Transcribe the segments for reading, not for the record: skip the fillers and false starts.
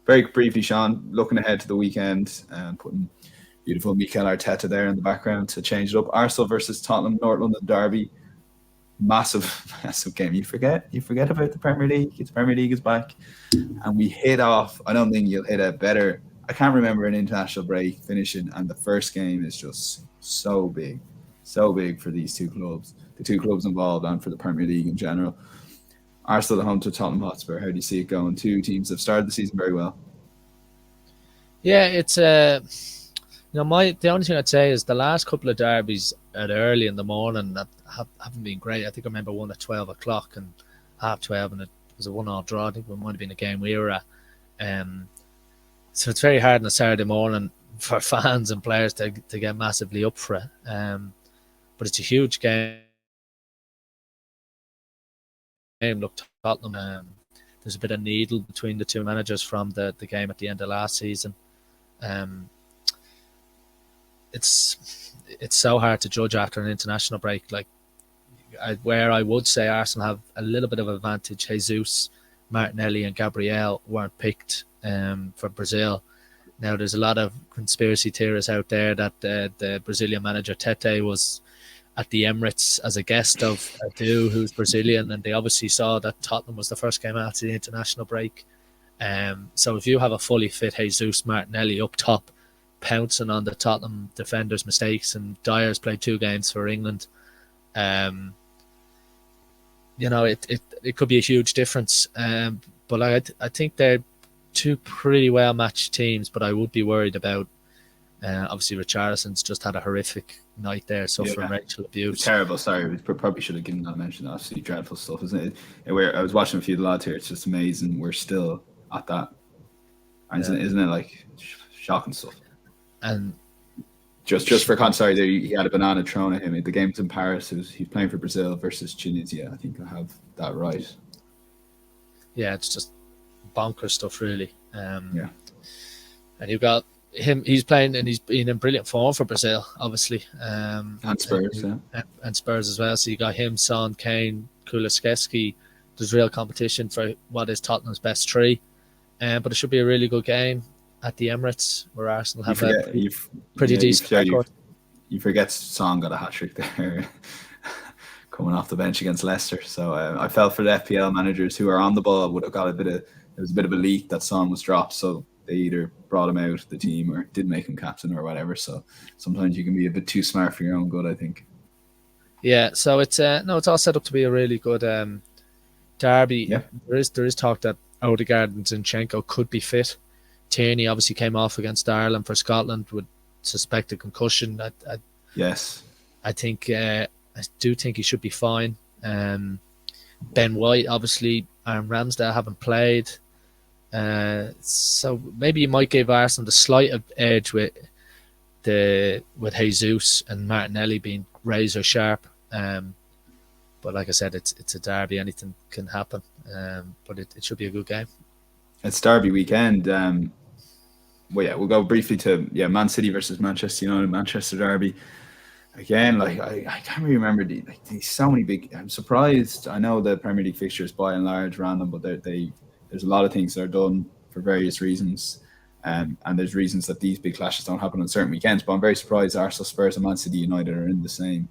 very briefly, Sean, looking ahead to the weekend and putting beautiful Mikel Arteta there in the background to change it up. Arsenal versus Tottenham, North London derby. Massive game. You forget about the Premier League. The Premier League is back, and we hit off. I don't think you'll hit a better. I can't remember an international break finishing, and the first game is just so big for these two clubs, the two clubs involved, and for the Premier League in general. Arsenal at home to Tottenham Hotspur. How do you see it going? Two teams have started the season very well. Yeah, it's the only thing I'd say is the last couple of derbies at early in the morning that haven't been great. I think I remember one at 12 o'clock and 12:30, and it was a 1-1 draw. I think it might have been a game we were at. So it's very hard on a Saturday morning for fans and players to get massively up for it. But it's a huge game. Look, Tottenham. There's a bit of needle between the two managers from the game at the end of last season. It's so hard to judge after an international break. Like where I would say Arsenal have a little bit of advantage. Jesus, Martinelli, and Gabriel weren't picked for Brazil. Now there's a lot of conspiracy theorists out there that the Brazilian manager Tete was at the Emirates as a guest of Edu, who's Brazilian, and they obviously saw that Tottenham was the first game after the international break. So if you have a fully fit Jesus Martinelli up top, pouncing on the Tottenham defenders' mistakes, and Dyer's played 2 games for England, it could be a huge difference. But I think they're 2 pretty well matched teams, but I would be worried about. Obviously, Richarlison's just had a horrific night there, suffering racial abuse. Terrible. Sorry, we probably should have given that a mention. Absolutely dreadful stuff, isn't it? I was watching a few of the lads here. It's just amazing. We're still at that, isn't it? Like shocking stuff. And just for context, sorry, he had a banana thrown at him. The game's in Paris. He's playing for Brazil versus Tunisia. I think I have that right. Yeah, it's just bonkers stuff, really. And you've got him. He's playing, and he's been in brilliant form for Brazil, obviously. And Spurs, and Spurs as well. So you got him, Son, Kane, Kulusevski. There's real competition for what is Tottenham's best 3. But it should be a really good game at the Emirates, where Arsenal have a pretty decent record. You forget Son got a hat-trick there coming off the bench against Leicester. So I felt for the FPL managers who are on the ball would have got there was a bit of a leak that Son was dropped, so they either brought him out of the team or didn't make him captain or whatever. So sometimes you can be a bit too smart for your own good, I think. Yeah, so it's all set up to be a really good derby. Yeah. There is talk that Odegaard and Zinchenko could be fit. Tierney obviously came off against Ireland for Scotland with suspected concussion. Yes. I do think he should be fine. Ben White, obviously, and Ramsdale haven't played. So maybe you might give Arsenal the slight edge with Jesus and Martinelli being razor sharp. But like I said, it's a derby. Anything can happen. But it should be a good game. It's derby weekend. We'll go briefly to Man City versus Manchester United, Manchester derby. Again, like I can't really remember these so many big. I'm surprised. I know the Premier League fixtures by and large random, but there's a lot of things that are done for various reasons, and there's reasons that these big clashes don't happen on certain weekends. But I'm very surprised Arsenal, Spurs, and Man City United are in the same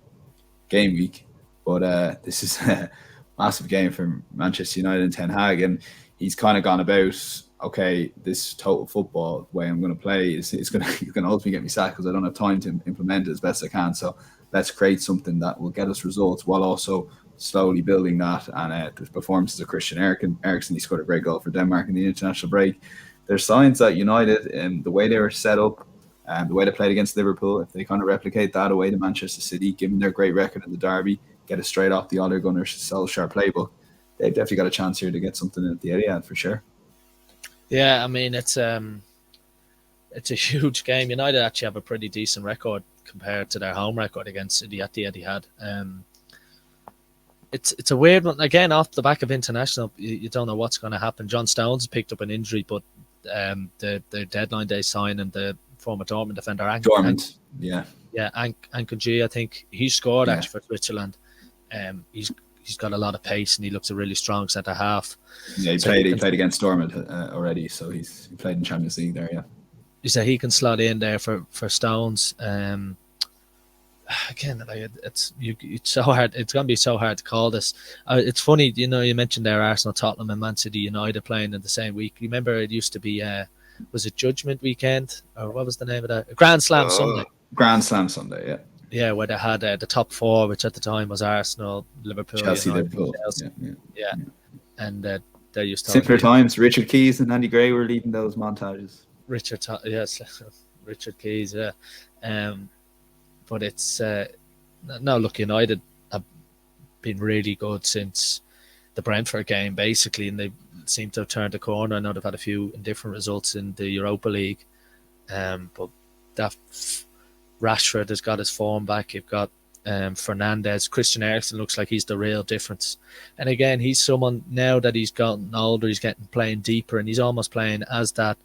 game week. But this is a massive game for Manchester United and Ten Hag, and he's kind of gone about, okay, this total football way I'm going to play is going to ultimately get me sacked because I don't have time to implement it as best I can. So let's create something that will get us results while also slowly building that. And the performances of Christian Eriksen, he scored a great goal for Denmark in the international break. There's signs that United, and the way they were set up, the way they played against Liverpool, if they kind of replicate that away to Manchester City, given their great record in the derby, get it straight off the Ole Gunnar Solskjaer playbook, they've definitely got a chance here to get something at the Etihad for sure. Yeah, I mean, it's a huge game. United actually have a pretty decent record compared to their home record against City at the Etihad. It's a weird one. Again, off the back of international, you don't know what's going to happen. John Stones picked up an injury, but the deadline day signing, the former Dortmund defender, Ankunji, I think he scored actually for Switzerland. He's he's got a lot of pace and he looks a really strong centre half. Yeah, he So played. He played against Stormont already, so he played in Champions League there. Yeah. you say he can slot in there for Stones. Again, like it's so hard. It's going to be so hard to call this. It's funny, you know. You mentioned there Arsenal, Tottenham, and Man City United playing in the same week. You remember it used to be, was it Judgment Weekend or what was the name of that? Grand Slam Sunday. Grand Slam Sunday, yeah. Yeah, where they had the top four, which at the time was Arsenal, Liverpool, Chelsea, United, Liverpool. Chelsea. Yeah. And they used to simpler times. Richard Keys and Andy Gray were leading those montages. Yes, Richard Keys, yeah. But it's no, look, United have been really good since the Brentford game, basically, and they seem to have turned the corner. I know they've had a few different results in the Europa League, but that Rashford has got his form back. You've got Fernandes. Christian Eriksen looks like he's the real difference. And again, he's someone now that he's gotten older, he's getting playing deeper, and he's almost playing as that,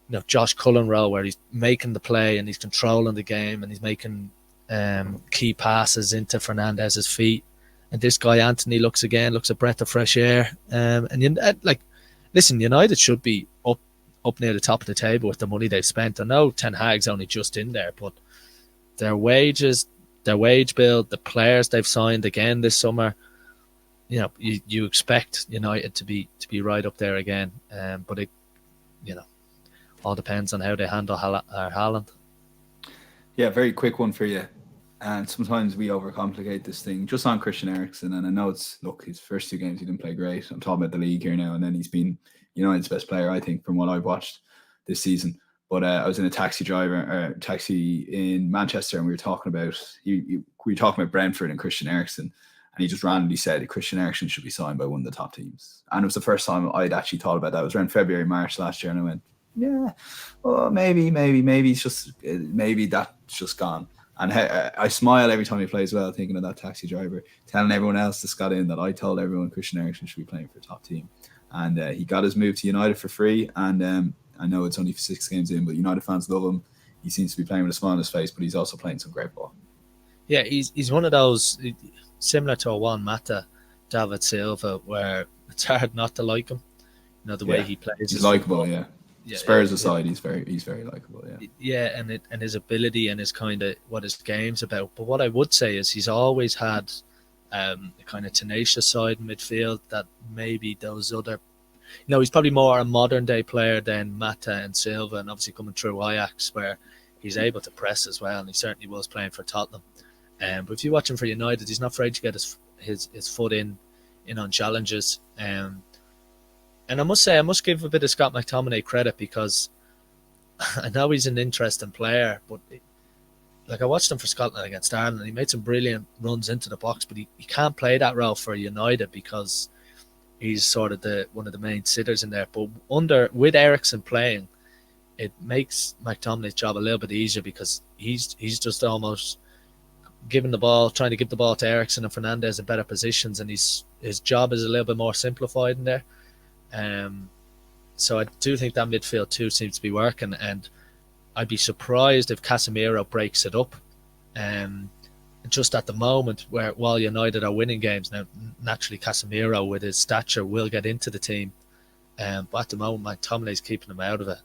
you know, Josh Cullen role where he's making the play and he's controlling the game and he's making key passes into Fernandez's feet. And this guy Anthony looks a breath of fresh air. Listen, United should be up near the top of the table with the money they've spent. I know Ten Hag's only just in there, but their wages, their wage bill, the players they've signed again this summer, you know, you expect United to be right up there again. But it, you know, all depends on how they handle Haaland. Yeah, very quick one for you. And sometimes we overcomplicate this thing just on Christian Eriksen. And I know his first two games he didn't play great. I'm talking about the league here now. And then he's been United's best player, I think, from what I've watched this season. But I was in a taxi in Manchester, and we were talking about Brentford and Christian Eriksen. And he just randomly said that Christian Eriksen should be signed by one of the top teams. And it was the first time I'd actually thought about that. It was around February, March last year. And I went, yeah, well, maybe that's just gone. And I smile every time he plays well, thinking of that taxi driver, telling everyone else that's got in that I told everyone Christian Eriksen should be playing for a top team. And he got his move to United for free. And I know it's only 6 games in, but United fans love him. He seems to be playing with a smile on his face, but he's also playing some great ball. Yeah, he's one of those, similar to a Juan Mata, David Silva, where it's hard not to like him. You know, the way he plays. He's likable, yeah. Spurs aside, he's very likable, yeah. Yeah, and his ability and his kind of what his game's about. But what I would say is he's always had a kind of tenacious side in midfield that maybe those other, you know, he's probably more a modern day player than Mata and Silva, and obviously coming through Ajax where he's able to press as well, and he certainly was playing for Tottenham. But if you watch him for United, he's not afraid to get his foot in on challenges. And I must say, I must give a bit of Scott McTominay credit, because I know he's an interesting player, but I watched him for Scotland against Ireland, and he made some brilliant runs into the box, but he can't play that role for United because he's sort of one of the main sitters in there. But with Eriksen playing, it makes McTominay's job a little bit easier, because he's just almost trying to give the ball to Eriksen and Fernandes in better positions, and his job is a little bit more simplified in there. So I do think that midfield too seems to be working, and I'd be surprised if Casemiro breaks it up. Just at the moment, while United are winning games now, naturally Casemiro with his stature will get into the team. But at the moment, McTominay's keeping him out of it.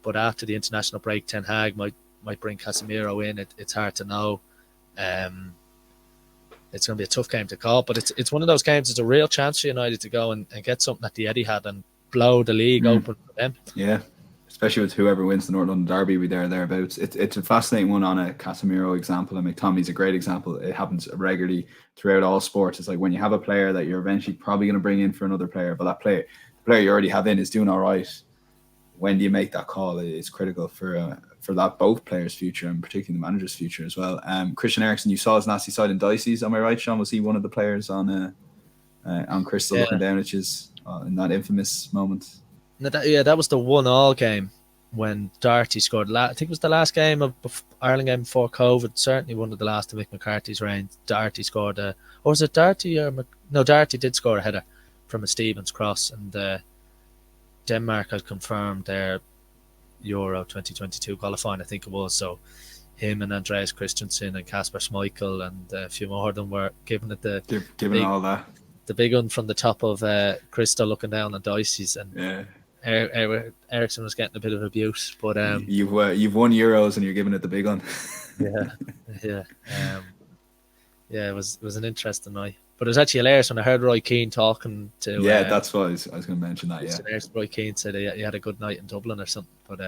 But after the international break, Ten Hag might bring Casemiro in. It's hard to know. It's going to be a tough game to call, but it's one of those games. It's a real chance for United to go and get something at the Etihad and blow the league open for them. Yeah, especially with whoever wins the North London Derby, we thereabouts. It's a fascinating one on a Casemiro example, and McTominay's a great example. It happens regularly throughout all sports. It's like when you have a player that you're eventually probably going to bring in for another player, but the player you already have in is doing all right. When do you make that call? It's critical for that both players' future, and particularly the manager's future as well. Christian Eriksen, you saw his nasty side in Dicey's. Am I right, Sean? Was he one of the players on Crystal looking down at his in that infamous moment? That was the 1-1 game when Doherty scored. I think it was the last game of Ireland game before COVID. Certainly one of the last of Mick McCarthy's reign. Doherty scored or was it Doherty? No, Doherty did score a header from a Stevens cross, and Denmark had confirmed their Euro 2022 qualifying, I think it was. So him and Andreas Christensen and Kasper Schmeichel and a few more of them were giving it They're giving all that. the big one from the top of Crystal looking down on Dicey's, and Ericsson was getting a bit of abuse. But you've won Euros and you're giving it the big one. yeah. It was an interesting night. But it was actually hilarious when I heard Roy Keane talking to. Yeah, that's what I was going to mention. That Roy Keane said he had a good night in Dublin or something. But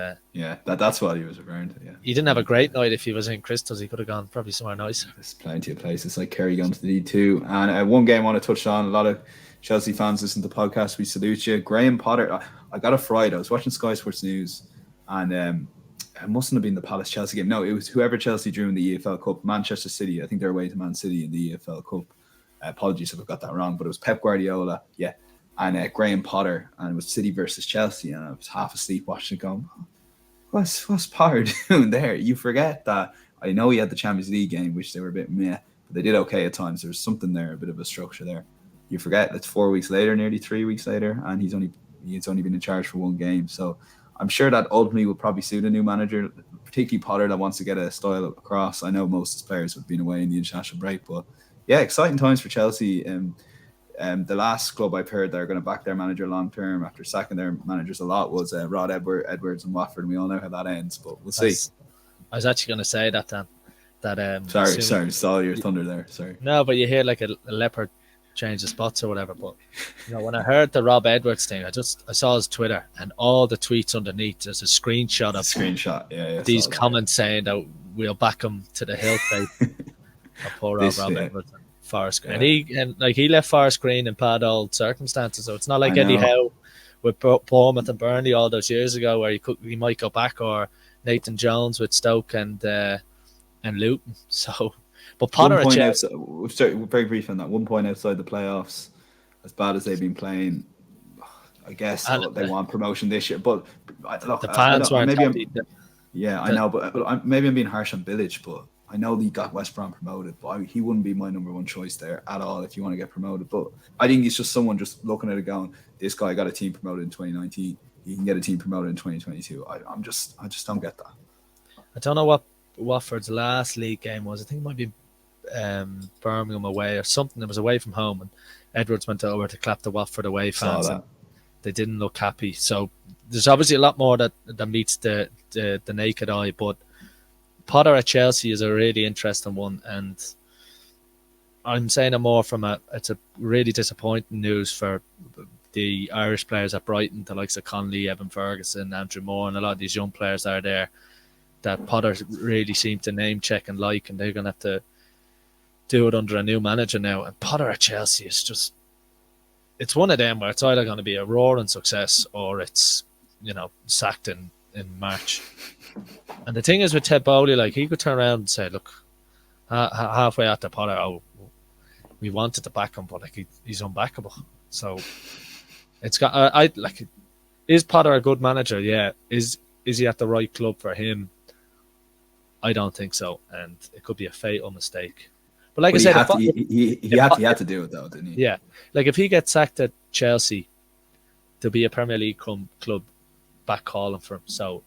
that's what he was referring to. Yeah, he didn't have a great night. If he was in Crystals, he could have gone probably somewhere nicer. There's plenty of places like Kerry going to the D2. And one game I want to touch on. A lot of Chelsea fans listen to the podcast. We salute you, Graham Potter. I got a fright. I was watching Sky Sports News, and it mustn't have been the Palace Chelsea game. No, it was whoever Chelsea drew in the EFL Cup. Manchester City. I think they're away to Man City in the EFL Cup. Apologies if I got that wrong, but it was Pep Guardiola, and Graham Potter, and it was City versus Chelsea, and I was half asleep watching it going, what's Potter doing there? You forget that I know he had the Champions League game, which they were a bit meh, but they did okay at times. There was something there, a bit of a structure there. You forget it's 4 weeks later, nearly 3 weeks later, and he's only been in charge for one game. So I'm sure that ultimately will probably suit a new manager, particularly Potter, that wants to get a style across. I know most of his players have been away in the international break, but yeah, exciting times for Chelsea. The last club I've heard that are going to back their manager long term after sacking their managers a lot was Rod Edwards and Watford, and we all know how that ends. But we'll see. I was actually going to say that, Dan. Sorry, saw your thunder there. Sorry. No, but you hear like a leopard change the spots or whatever. But when I heard the Rob Edwards thing, I saw his Twitter and all the tweets underneath. There's a screenshot of these comments saying that we'll back him to the hilt. Poor Rob Edwards and Forest Green. And he left Forest Green in bad old circumstances, so it's not like Eddie Howe with Bournemouth and Burnley all those years ago where he might go back, or Nathan Jones with Stoke and Luton. So, but Potter very brief on that. 1 point outside the playoffs, as bad as they've been playing. I guess they want promotion this year, but look, the fans weren't happy. I know, but maybe I'm being harsh on Bilic, but I know he got West Brom promoted, but he wouldn't be my number one choice there at all if you want to get promoted. But I think he's just someone just looking at it going, this guy got a team promoted in 2019. He can get a team promoted in 2022. I just don't get that. I don't know what Watford's last league game was. I think it might be Birmingham away or something. It was away from home, and Edwards went over to clap the Watford away fans, and they didn't look happy. So there's obviously a lot more that meets the naked eye, but Potter at Chelsea is a really interesting one, and I'm saying it more from it's a really disappointing news for the Irish players at Brighton, the likes of Conley, Evan Ferguson, Andrew Moore, and a lot of these young players that are there that Potter really seemed to name check and like, and they're going to have to do it under a new manager now. And Potter at Chelsea is just, it's one of them where it's either going to be a roaring success or it's, sacked in March. And the thing is with Ted Bowley, like, he could turn around and say, look, halfway after Potter, we wanted to back him, but like he's unbackable. So it's got is Potter a good manager? Yeah. Is he at the right club for him? I don't think so, and it could be a fatal mistake. But like I said, he had to do it though, didn't he? Yeah, like if he gets sacked at Chelsea, there'll be a Premier League club back calling for him. So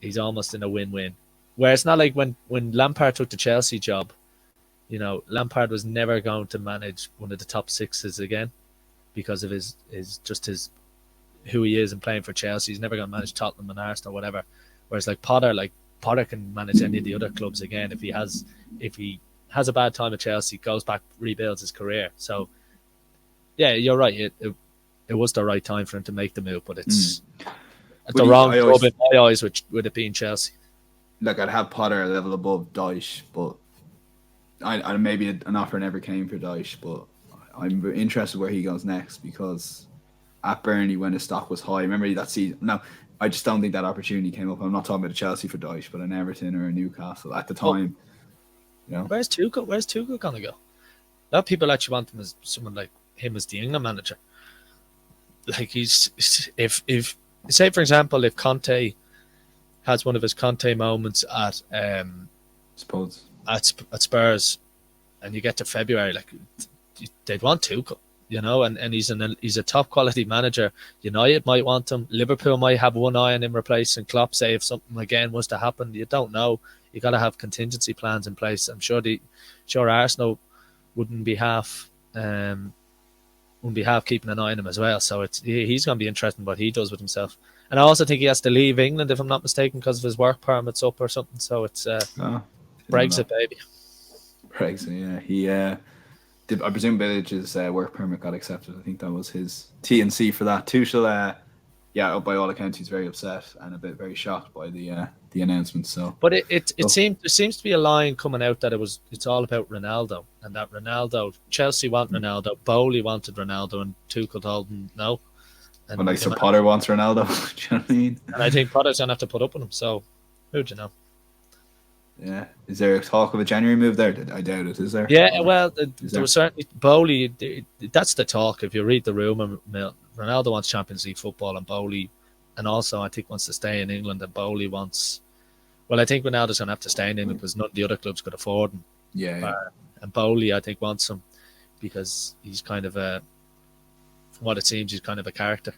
he's almost in a win-win. Where it's not like when Lampard took the Chelsea job, Lampard was never going to manage one of the top sixes again because of his who he is and playing for Chelsea. He's never going to manage Tottenham and Arsenal or whatever. Whereas Potter can manage any of the other clubs again if he has a bad time at Chelsea, goes back, rebuilds his career. So yeah, you're right. It was the right time for him to make the move, but it's the wrong club in my eyes, with it being Chelsea. Look, I'd have Potter a level above Dyche, but I maybe an offer never came for Dyche, but I'm interested where he goes next, because at Burnley when his stock was high, remember that season? No, I just don't think that opportunity came up. I'm not talking about Chelsea for Dyche, but an Everton or a Newcastle at the time. Where's Tuchel? Where's Tuchel gonna go? A lot of people actually want him as someone like him as the England manager. Like if say for example, if Conte has one of his Conte moments at Spurs, and you get to February, like they'd want Tuchel. you know, and he's a top quality manager. United might want him. Liverpool might have one eye on him replacing Klopp. Say if something again was to happen, you don't know. You got to have contingency plans in place. I'm sure Arsenal wouldn't be half keeping an eye on him as well. So he's going to be interesting what he does with himself. And I also think he has to leave England, if I'm not mistaken, because of his work permit's up or something. So it's Brexit, baby. Brexit, yeah. He I presume Village's work permit got accepted. I think that was his T&C for that. Tuchel, by all accounts, he's very upset and very shocked by the announcement. So, but there seems to be a line coming out that it's all about Ronaldo, and that Chelsea want Ronaldo, Bowley wanted Ronaldo, and Tuchel told him no. And so Potter wants Ronaldo. Do you know what I mean? And I think Potter's gonna have to put up with him. So, who'd you know? Yeah, is there a talk of a January move there? I doubt it. Is there? Yeah, well, there was certainly Bowley. That's the talk. If you read the rumour mill, Ronaldo wants Champions League football, and Bowley, and also I think wants to stay in England. And Bowley wants. Well, I think Ronaldo's gonna have to stay in England because none of the other clubs could afford him. Yeah. And Bowley, I think, wants him because he's kind of from what it seems, he's kind of a character.